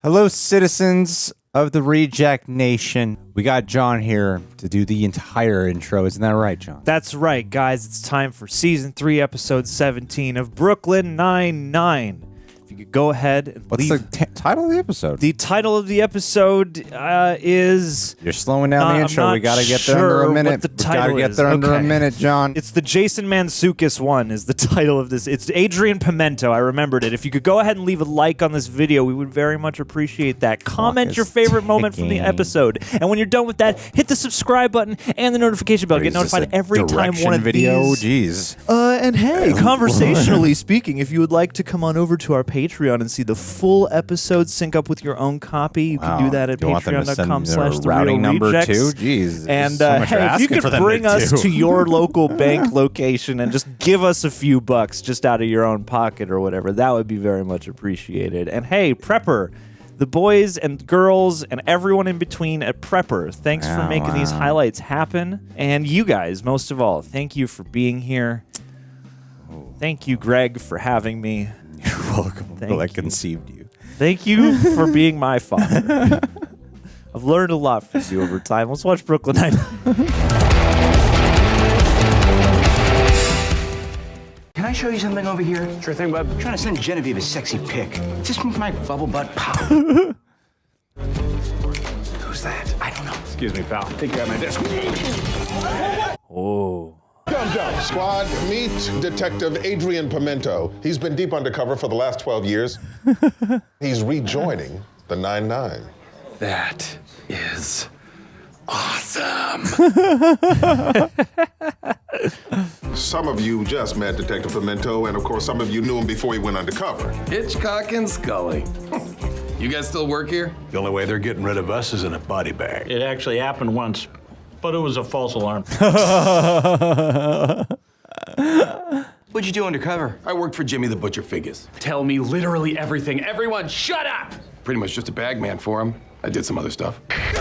Hello, citizens of the Reject Nation. We got John here to do the entire intro. Isn't that right, John? That's right, guys. It's time for Season 3, Episode 17 of Brooklyn Nine-Nine. If you could go ahead and What's leave... the title of the episode? The title of the episode is... You're slowing down the intro. We got to get there under a minute. We got to get there under a minute, John. It's the Jason Mantzoukas one is the title of this. It's Adrian Pimento. I remembered it. If you could go ahead and leave a like on this video, we would very much appreciate that. Comment your favorite moment from the episode. And when you're done with that, hit the subscribe button and the notification bell. Get notified every time one of video? these... Jeez. And hey, conversationally speaking, if you would like to come on over to our Patreon and see the full episode sync up with your own copy, you can do that at patreon.com/routing number too. Jeez. And hey, if you could bring us to your local bank location and just give us a few bucks just out of your own pocket or whatever, that would be very much appreciated. And hey, Prepper, the boys and girls and everyone in between at Prepper, thanks for making these highlights happen. And you guys, most of all, thank you for being here. Thank you, Greg, for having me. You're welcome. I conceived you. Thank you for being my father. I've learned a lot from you over time. Let's watch Brooklyn Nine-Nine. Can I show you something over here? Sure thing, bud. I'm trying to send Genevieve a sexy pic. Just move my bubble butt pop. Who's that? I don't know. Excuse me, pal. Take care of my desk. Oh. Jump. Squad, meet Detective Adrian Pimento. He's been deep undercover for the last 12 years. He's rejoining the 9-9. That is awesome. Some of you just met Detective Pimento, and of course, some of you knew him before he went undercover. Hitchcock and Scully. You guys still work here? The only way they're getting rid of us is in a body bag. It actually happened once, but it was a false alarm. What'd you do undercover? I worked for Jimmy the Butcher Figures. Tell me literally everything. Everyone, shut up! Pretty much just a bag man for him. I did some other stuff. I've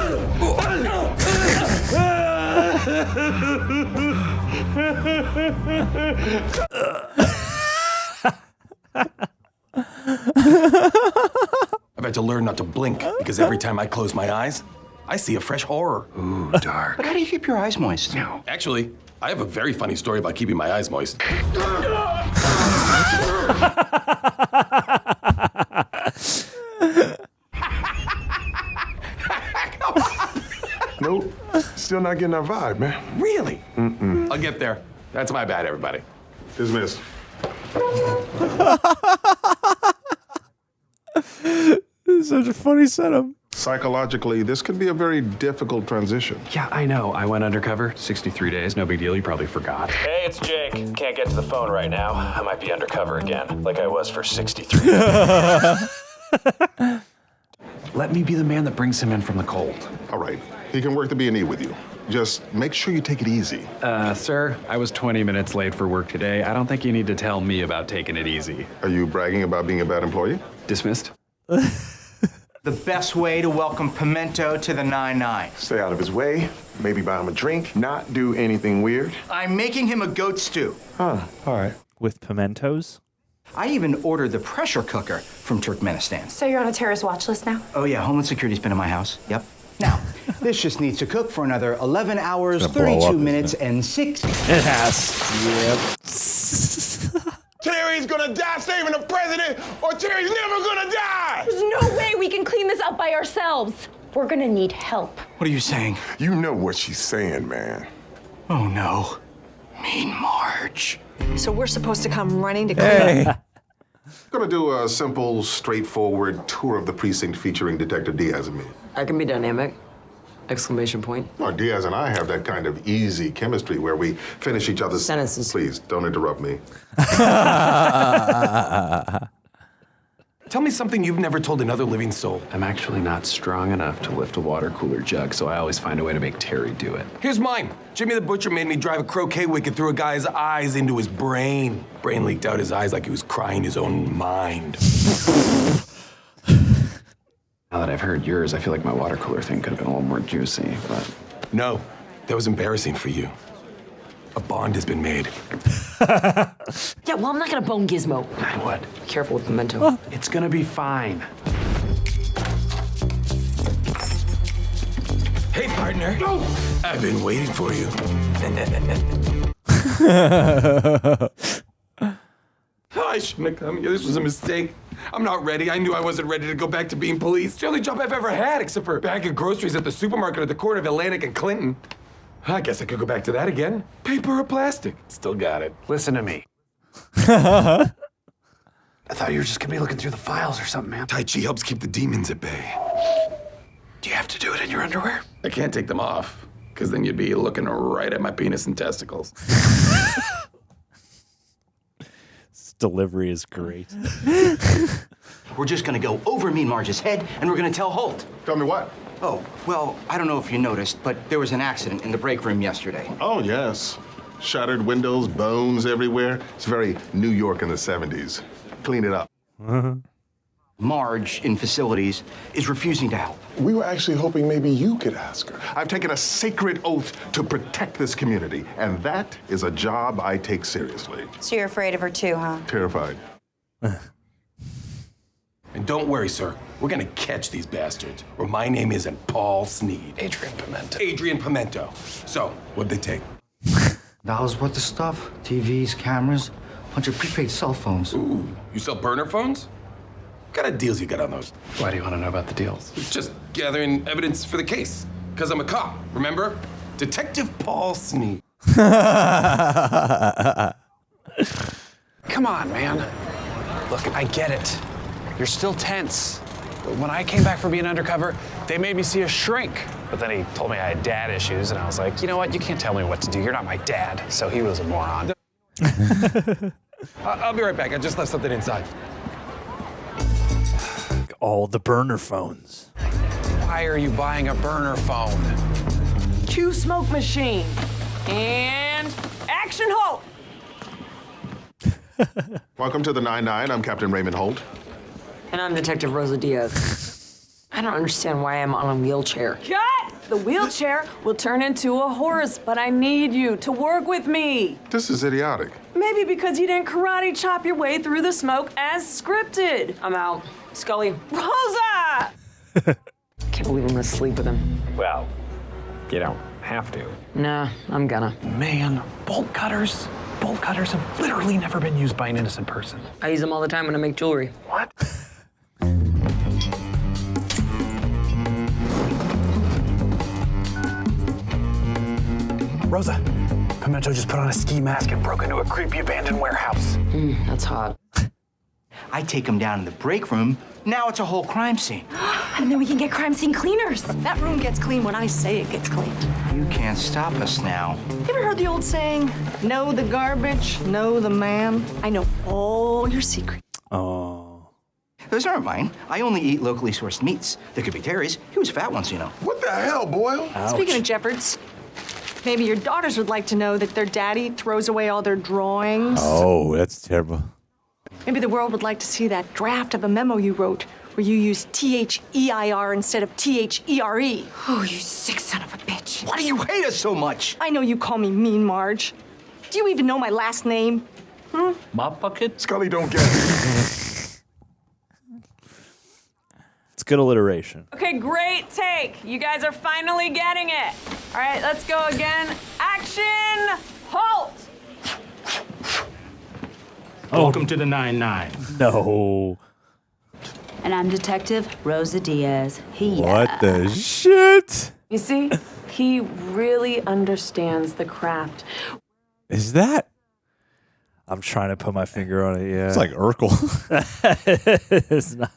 had to learn not to blink because every time I close my eyes, I see a fresh horror. Ooh, dark. But how do you keep your eyes moist? No. Actually, I have a very funny story about keeping my eyes moist. Nope. Still not getting that vibe, man. Really? I'll get there. That's my bad, everybody. Dismissed. This is such a funny setup. Psychologically, this can be a very difficult transition. Yeah, I know. I went undercover. 63 days. No big deal. You probably forgot. Hey, it's Jake. Can't get to the phone right now. I might be undercover again, like I was for 63. Let me be the man that brings him in from the cold. All right, he can work the B&E with you. Just make sure you take it easy. Sir, I was 20 minutes late for work today. I don't think you need to tell me about taking it easy. Are you bragging about being a bad employee? Dismissed? The best way to welcome Pimento to the 9-9. Stay out of his way, maybe buy him a drink, not do anything weird. I'm making him a goat stew. Huh, all right. With pimentos? I even ordered the pressure cooker from Turkmenistan. So you're on a terrorist watch list now? Oh yeah, Homeland Security's been in my house. Yep. Now, this just needs to cook for another 11 hours, 32 minutes, and 6... It has. Yep. Terry's gonna die saving the president, or Terry's never gonna die! There's no way we can clean this up by ourselves. We're gonna need help. What are you saying? You know what she's saying, man. Oh no. Mean Marge. So we're supposed to come running to clean up. Gonna do a simple, straightforward tour of the precinct featuring Detective Diaz and me. I can be dynamic. Exclamation point. Well, Diaz and I have that kind of easy chemistry where we finish each other's sentences. Please, don't interrupt me. Tell me something you've never told another living soul. I'm actually not strong enough to lift a water cooler jug, so I always find a way to make Terry do it. Here's mine. Jimmy the Butcher made me drive a croquet wicket through a guy's eyes into his brain. Brain leaked out his eyes like he was crying his own mind. Now that I've heard yours, I feel like my water cooler thing could have been a little more juicy, but... No, that was embarrassing for you. A bond has been made. Yeah, well, I'm not gonna bone Gizmo. I would. Careful with Pimento. It's gonna be fine. partner. I've been waiting for you. I shouldn't have come here. This was a mistake. I'm not ready. I knew I wasn't ready to go back to being police. It's the only job I've ever had, except for a bag of groceries at the supermarket at the corner of Atlantic and Clinton. I guess I could go back to that again. Paper or plastic? Still got it. Listen to me. I thought you were just gonna be looking through the files or something, man. Tai Chi helps keep the demons at bay. Do you have to do it in your underwear? I can't take them off, because then you'd be looking right at my penis and testicles. This delivery is great. We're just gonna go over Mean Marge's head, and we're gonna tell Holt. Tell me what? Oh, well, I don't know if you noticed, but there was an accident in the break room yesterday. Oh, yes. Shattered windows, bones everywhere. It's very New York in the 70s. Clean it up. Marge, in facilities, is refusing to help. We were actually hoping maybe you could ask her. I've taken a sacred oath to protect this community, and that is a job I take seriously. So you're afraid of her too, huh? Terrified. And don't worry, sir. We're gonna catch these bastards, or my name isn't Paul Sneed. Adrian Pimento. Adrian Pimento. So, what'd they take? That was what the stuff? TVs, cameras, bunch of prepaid cell phones. Ooh, you sell burner phones? What kind of deals you got on those? Why do you want to know about the deals? Just gathering evidence for the case. Because I'm a cop, remember? Detective Paul Sneed. Come on, man. Look, I get it. You're still tense. When I came back from being undercover, they made me see a shrink. But then he told me I had dad issues, and I was like, you know what? You can't tell me what to do. You're not my dad. So he was a moron. I'll be right back. I just left something inside. All the burner phones. Why are you buying a burner phone? Cue smoke machine. And action, Holt. Welcome to the 9-9. I'm Captain Raymond Holt. And I'm Detective Rosa Diaz. I don't understand why I'm on a wheelchair. Cut! The wheelchair will turn into a horse, but I need you to work with me. This is idiotic. Maybe because you didn't karate chop your way through the smoke as scripted. I'm out. Scully. Rosa! Can't believe I'm gonna sleep with him. Well, you don't have to. Nah, I'm gonna. Man, bolt cutters. Bolt cutters have literally never been used by an innocent person. I use them all the time when I make jewelry. What? Rosa, Pimento just put on a ski mask and broke into a creepy abandoned warehouse. That's hot. I take him down in the break room. Now it's a whole crime scene. And then we can get crime scene cleaners. That room gets clean when I say it gets cleaned. You can't stop us now. You ever heard the old saying, know the garbage, know the man? I know all your secrets. Oh. Those aren't mine. I only eat locally sourced meats. They could be Terry's. He was fat once, you know. What the hell, Boyle? Ouch. Speaking of Jeffords, maybe your daughters would like to know that their daddy throws away all their drawings. Oh, that's terrible. Maybe the world would like to see that draft of a memo you wrote where you used T-H-E-I-R instead of T-H-E-R-E. Oh, you sick son of a bitch. Why do you hate us so much? I know you call me Mean Marge. Do you even know my last name? Mop bucket? Scully don't get it. It's good alliteration. Okay, great take. You guys are finally getting it. All right, let's go again. Action, Holt. Welcome to the 9-9. No. And I'm Detective Rosa Diaz. What the shit? You see, he really understands the craft. Is that? I'm trying to put my finger on it, yeah. It's like Urkel. It's not.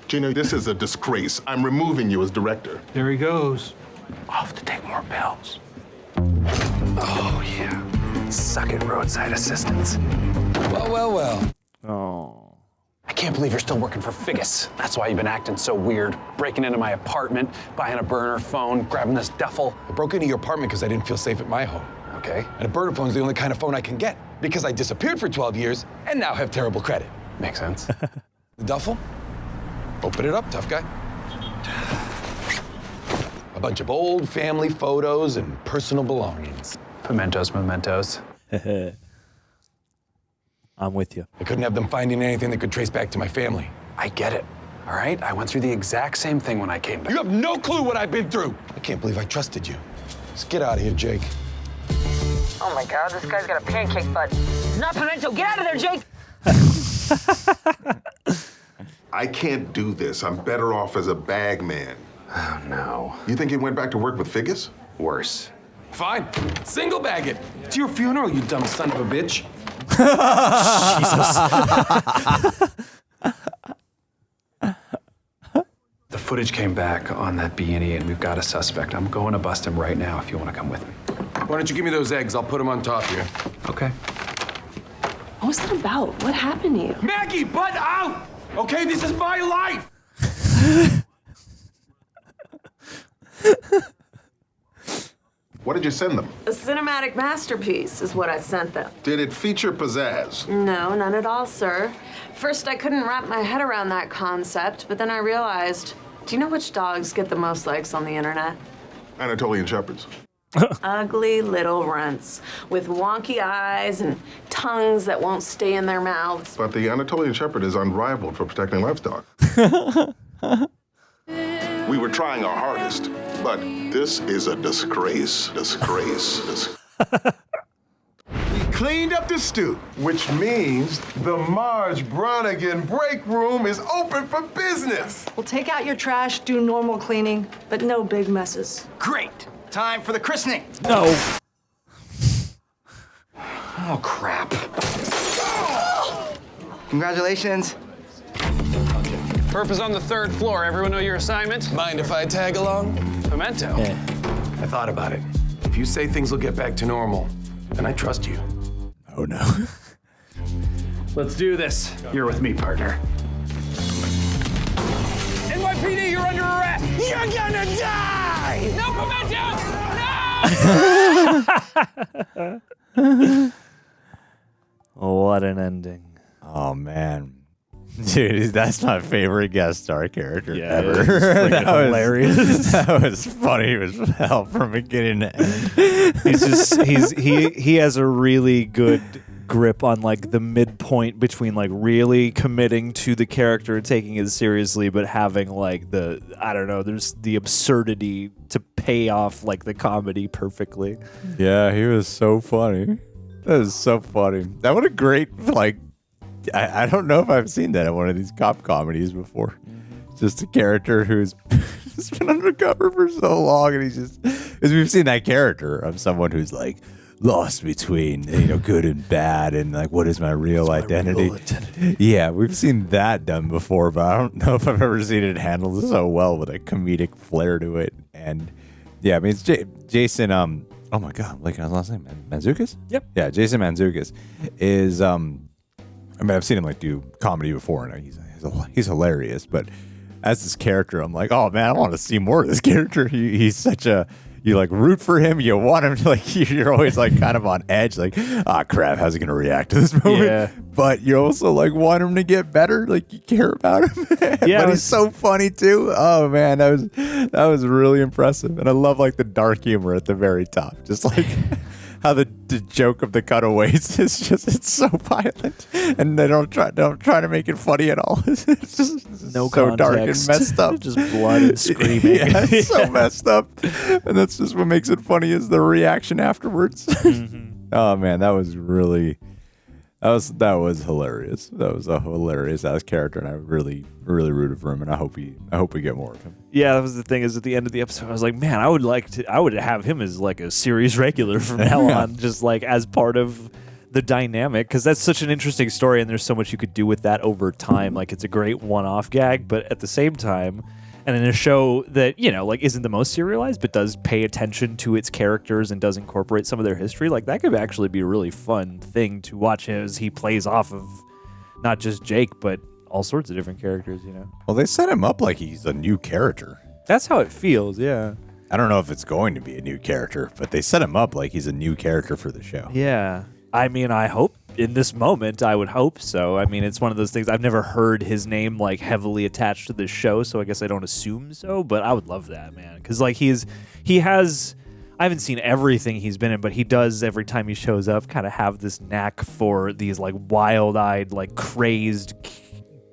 Gina, this is a disgrace. I'm removing you as director. There he goes. Off to take more pills. Oh, yeah. Suck it, roadside assistants. Well. Oh. I can't believe you're still working for Figgis. That's why you've been acting so weird. Breaking into my apartment, buying a burner phone, grabbing this duffel. I broke into your apartment because I didn't feel safe at my home. Okay. And a burner phone's the only kind of phone I can get because I disappeared for 12 years and now have terrible credit. Makes sense. The duffel? Open it up, tough guy. A bunch of old family photos and personal belongings. Pimentos, mementos. I'm with you. I couldn't have them finding anything that could trace back to my family. I get it. All right? I went through the exact same thing when I came back. You have no clue what I've been through. I can't believe I trusted you. Just get out of here, Jake. Oh my God, this guy's got a pancake butt. Not Pimento, get out of there, Jake! I can't do this. I'm better off as a bag man. Oh, no. You think he went back to work with Figgis? Worse. Fine. Single bag it. It's your funeral, you dumb son of a bitch. The footage came back on that B&E, and we've got a suspect. I'm going to bust him right now if you want to come with me. Why don't you give me those eggs? I'll put them on top here. Okay. What was that about? What happened to you? Maggie, butt out! Okay, this is my life! What did you send them? A cinematic masterpiece is what I sent them. Did it feature pizzazz? No, none at all, sir. First, I couldn't wrap my head around that concept, but then I realized, do you know which dogs get the most likes on the internet? Anatolian Shepherds. Ugly little runts with wonky eyes and tongues that won't stay in their mouths. But the Anatolian Shepherd is unrivaled for protecting livestock. We were trying our hardest, but this is a disgrace. We cleaned up the stew, which means the Marge Bronigan break room is open for business. We'll take out your trash, do normal cleaning, but no big messes. Great. Time for the christening. No. Oh, crap. Congratulations. Perp is on the 3rd floor. Everyone know your assignment? Mind if I tag along? Pimento. Yeah. I thought about it. If you say things will get back to normal, then I trust you. Oh, no. Let's do this. You're with me, partner. NYPD, you're under arrest! You're gonna die! No, Pimento! No! What an ending. Oh, man. Dude, that's my favorite guest star character ever. That was hilarious. That was funny as hell from beginning to end. He has a really good grip on like the midpoint between like really committing to the character and taking it seriously, but having like there's the absurdity to pay off like the comedy perfectly. Yeah, he was so funny. That was so funny. That was a great like. I don't know if I've seen that in one of these cop comedies before. Just a character who's been undercover for so long, and because we've seen that character of someone who's like lost between good and bad, and like what is my real identity? Yeah, we've seen that done before, but I don't know if I've ever seen it handled so well with a comedic flair to it. And yeah, I mean it's Jason. Oh my God, I'm blanking on his last name. Mantzoukas? Yep. Yeah, Jason Mantzoukas is I mean, I've seen him like do comedy before, and he's hilarious. But as this character, I'm like, oh man, I want to see more of this character. He's such a you like root for him. You want him to like you're always like kind of on edge, like crap, how's he gonna react to this moment? Yeah. But you also like want him to get better. Like you care about him. Yeah, but he's so funny too. Oh man, that was really impressive, and I love like the dark humor at the very top, just like. How the joke of the cutaways is it's so violent, and they don't try to make it funny at all. It's just no so context. dark and messed up, just blood and screaming. Yeah, it's so messed up, and that's just what makes it funny is the reaction afterwards. Mm-hmm. Oh man, that was hilarious. That was a hilarious ass character, and I really rooted for him, and I hope we get more of him. Yeah, that was the thing. Is at the end of the episode, I was like, man, I would have him as like a series regular from now on, just like as part of the dynamic, because that's such an interesting story, and there's so much you could do with that over time. Like it's a great one-off gag, but at the same time, and in a show that like isn't the most serialized, but does pay attention to its characters and does incorporate some of their history, like that could actually be a really fun thing to watch as he plays off of not just Jake, but all sorts of different characters, Well, they set him up like he's a new character. That's how it feels, yeah. I don't know if it's going to be a new character, but they set him up like he's a new character for the show. Yeah. I mean, I hope in this moment, I would hope so. I mean, it's one of those things. I've never heard his name like heavily attached to this show, so I guess I don't assume so, but I would love that, man. Because like he has, I haven't seen everything he's been in, but he does every time he shows up kind of have this knack for these like wild-eyed, like crazed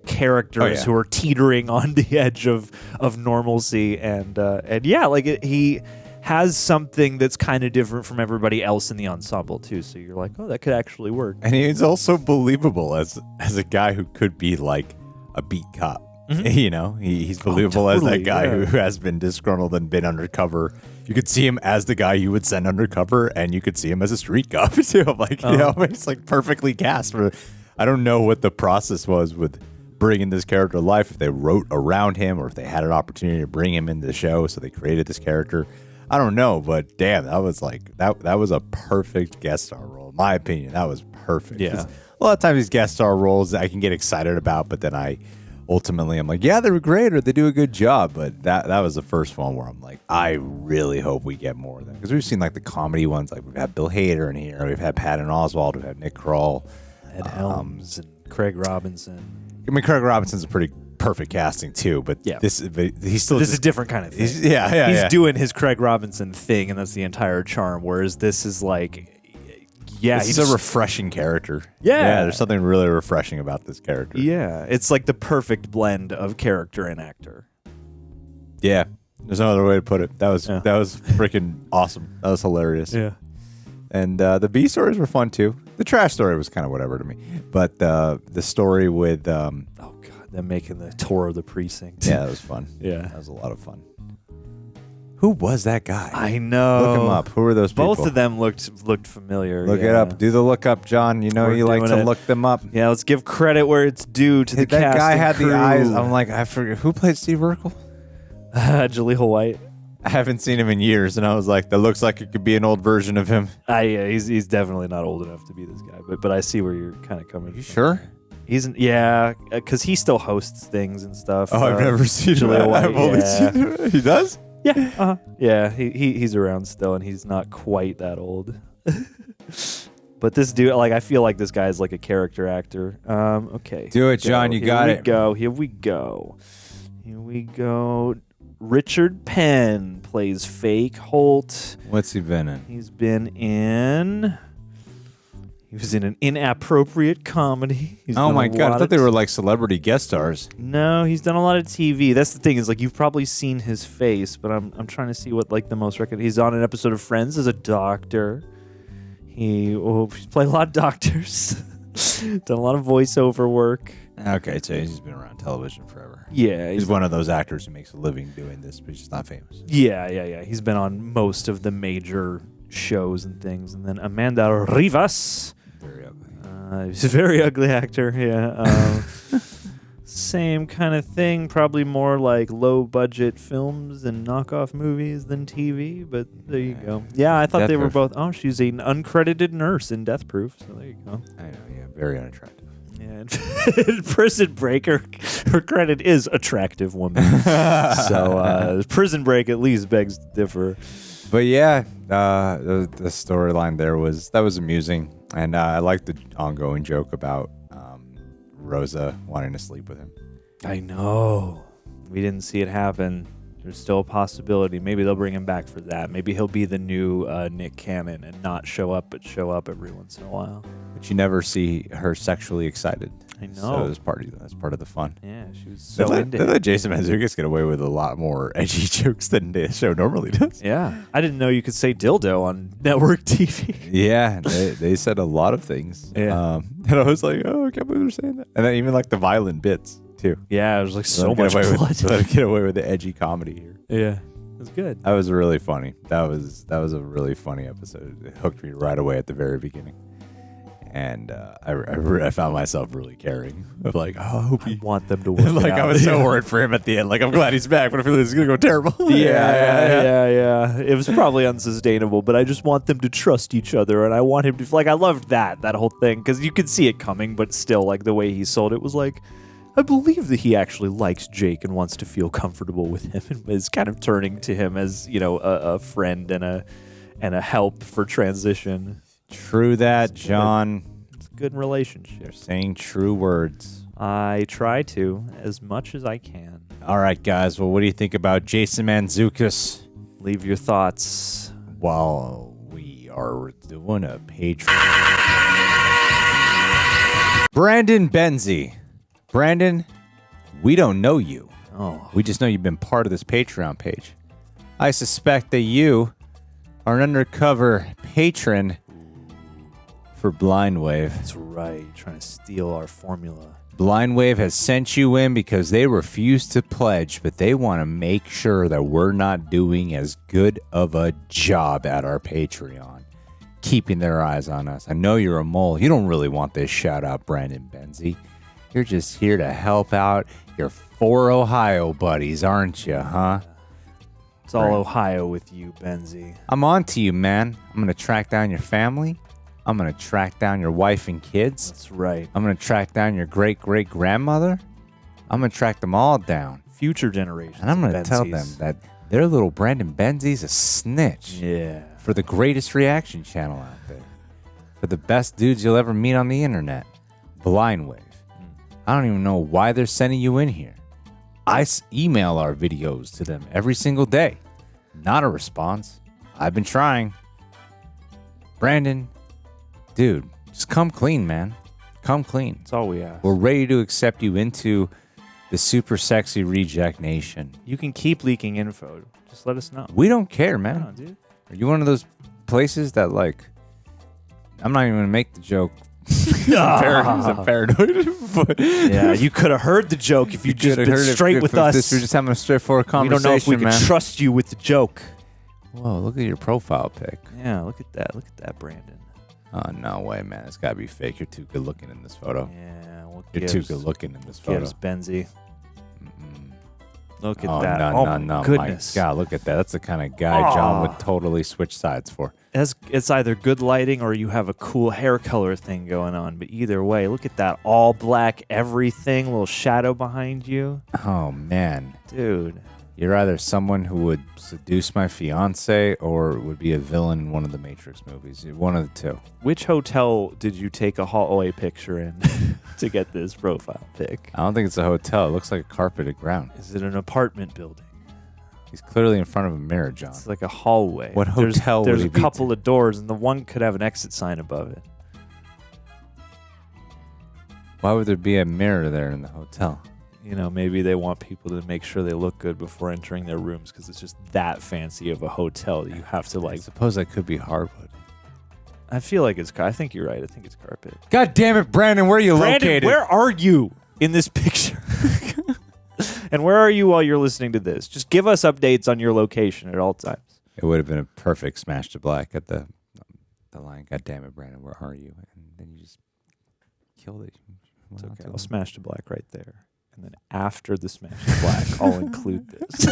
characters who are teetering on the edge of normalcy, and yeah, like he has something that's kind of different from everybody else in the ensemble too. So you're like, oh, that could actually work. And he's also believable as a guy who could be like a beat cop. You know, he's believable as that guy who has been disgruntled and been undercover. You could see him as the guy you would send undercover, and you could see him as a street cop too. Like, you know, he's like perfectly cast for. I don't know what the process was with bringing this character to life. If they wrote around him, or if they had an opportunity to bring him into the show, so they created this character. I don't know, but damn, that was like that was a perfect guest star role. In my opinion, that was perfect. Yeah. A lot of times these guest star roles I can get excited about, but then ultimately I'm like, yeah, they were great, or they do a good job. But that was the first one where I'm like, I really hope we get more of them, because we've seen like the comedy ones, like we've had Bill Hader in here, we've had Patton Oswalt, we've had Nick Kroll, Ed Helms, and Craig Robinson. I mean, Craig Robinson's a pretty perfect casting too, but yeah, he's still this is a different kind of thing. He's doing his Craig Robinson thing, and that's the entire charm. Whereas this is like, he's a refreshing character. Yeah, there's something really refreshing about this character. Yeah, it's like the perfect blend of character and actor. Yeah, there's no other way to put it. That was freaking awesome. That was hilarious. Yeah, and the B stories were fun too. The trash story was kind of whatever to me, but the story with them making the tour of the precinct. Yeah, that was fun. Yeah, that was a lot of fun. Who was that guy? I know. Look him up. Who were those people? Both of them looked familiar. Look it up. Do the look up, John. You know you like to look them up. Yeah, let's give credit where it's due to the casting That guy had crew. the eyes. I'm like, I forget who played Steve Urkel. Jaleel White. I haven't seen him in years, and I was like, that looks like it could be an old version of him. Yeah, he's definitely not old enough to be this guy, but I see where you're kind of coming. You sure? Because he still hosts things and stuff. Oh, I've never seen him. I've only seen him. He does? Yeah. Yeah, he's around still, and he's not quite that old. But this dude, like, I feel like this guy is like a character actor. Okay. Do it, John. You got it. Here we go. Richard Penn plays Fake Holt. What's he been in? He was in an inappropriate comedy. Oh my God, I thought they were like celebrity guest stars. No, he's done a lot of TV. That's the thing, is like you've probably seen his face, but I'm trying to see what like the most record. He's on an episode of Friends as a doctor. He's played a lot of doctors. Done a lot of voiceover work. Okay, so he's been around television forever. Yeah. He's one of those actors who makes a living doing this, but he's just not famous. Yeah. He's been on most of the major shows and things. And then Amanda Rivas. Very ugly. He's a very ugly actor, yeah. Same kind of thing, probably more like low-budget films and knockoff movies than TV, but there you go. Yeah, I thought Death they were Proof. both... Oh, she's an uncredited nurse in Death Proof, so there you go. I know, yeah, very unattractive. Yeah, and Prison Break, her credit is attractive woman. So Prison Break at least begs to differ. But yeah, the storyline there was amusing, and I liked the ongoing joke about Rosa wanting to sleep with him. I know. We didn't see it happen. There's still a possibility. Maybe they'll bring him back for that. Maybe he'll be the new Nick Cannon and not show up, but show up every once in a while. But you never see her sexually excited. I know. So that's part of the fun. Yeah, she was so into They it. let Jason Mantzoukas get away with a lot more edgy jokes than the show normally does. Yeah. I didn't know you could say dildo on network TV. Yeah, they said a lot of things. Yeah. And I was like, oh, I can't believe they're saying that. And then even like the violent bits too. Yeah, it was like so much blood. Let them get away with the edgy comedy here. Yeah. It was good. That was really funny. That was a really funny episode. It hooked me right away at the very beginning. And I found myself really caring. Of like, oh, I hope I want them to work like it out. I was so worried for him at the end. Like, I'm glad he's back, but I feel this is gonna go terrible. Yeah. It was probably unsustainable, but I just want them to trust each other, and I want him to I loved that whole thing, because you could see it coming, but still, like the way he sold it was like, I believe that he actually likes Jake and wants to feel comfortable with him, and is kind of turning to him as a friend and a help for transition. True that, John. It's a good relationship. You're saying true words. I try to, as much as I can. All right, guys. Well, what do you think about Jason Mantzoukas? Leave your thoughts while we are doing a Patron. Brandon Benzie Brandon, we don't know you. Oh. We just know you've been part of this Patreon page. I suspect that you are an undercover patron for Blindwave. That's right. Trying to steal our formula. Blindwave has sent you in because they refuse to pledge, but they want to make sure that we're not doing as good of a job at our Patreon, keeping their eyes on us. I know you're a mole. You don't really want this shout out, Brandon Benzie. You're just here to help out your 4 Ohio buddies, aren't you, huh? It's all Ohio with you, Benzie. I'm on to you, man. I'm going to track down your family. I'm going to track down your wife and kids. That's right. I'm going to track down your great-great-grandmother. I'm going to track them all down. Future generations. And I'm going to tell them that their little Brandon Benzie's a snitch. Yeah. For the greatest reaction channel out there. For the best dudes you'll ever meet on the internet. Blindwave. I don't even know why they're sending you in here. I email our videos to them every single day. Not a response. I've been trying. Brandon, dude, just come clean, man. Come clean. That's all we ask. We're ready to accept you into the super sexy reject nation. You can keep leaking info. Just let us know. We don't care, man. No, dude. Are you one of those places that, like, I'm not even going to make the joke. I'm paranoid. But yeah, you could have heard the joke if you just been straight with us. This, we're just having a straightforward conversation. We don't know if we man. can trust you with the joke. Whoa, look at your profile pic. Yeah, look at that. Look at that, Brandon. Oh, no way, man. It's got to be fake. You're too good looking in this photo. Yeah, well, you're too good looking in this photo. Gives Benzie. Look at oh, that. No, goodness. My God, look at that. That's the kind of guy John would totally switch sides for. It's either good lighting or you have a cool hair color thing going on. But either way, look at that. All black everything. Little shadow behind you. Oh, man. Dude. You're either someone who would seduce my fiance or would be a villain in one of the Matrix movies. One of the two. Which hotel did you take a hallway picture in to get this profile pic? I don't think it's a hotel. It looks like a carpeted ground. Is it an apartment building? He's clearly in front of a mirror, John. It's like a hallway. What hotel There's would a he be couple of doors, and the one could have an exit sign above it. Why would there be a mirror there in the hotel? You know, maybe they want people to make sure they look good before entering their rooms because it's just that fancy of a hotel that you have to like. I suppose that could be hardwood. I feel like it's. I think you're right. I think it's carpet. God damn it, Brandon! Where are you located? Where are you in this picture? And where are you while you're listening to this? Just give us updates on your location at all times. It would have been a perfect smash to black at the line. God damn it, Brandon! Where are you? And then you just killed it. It's okay. I'll smash to black right there. And then after the smash to black, I'll include this.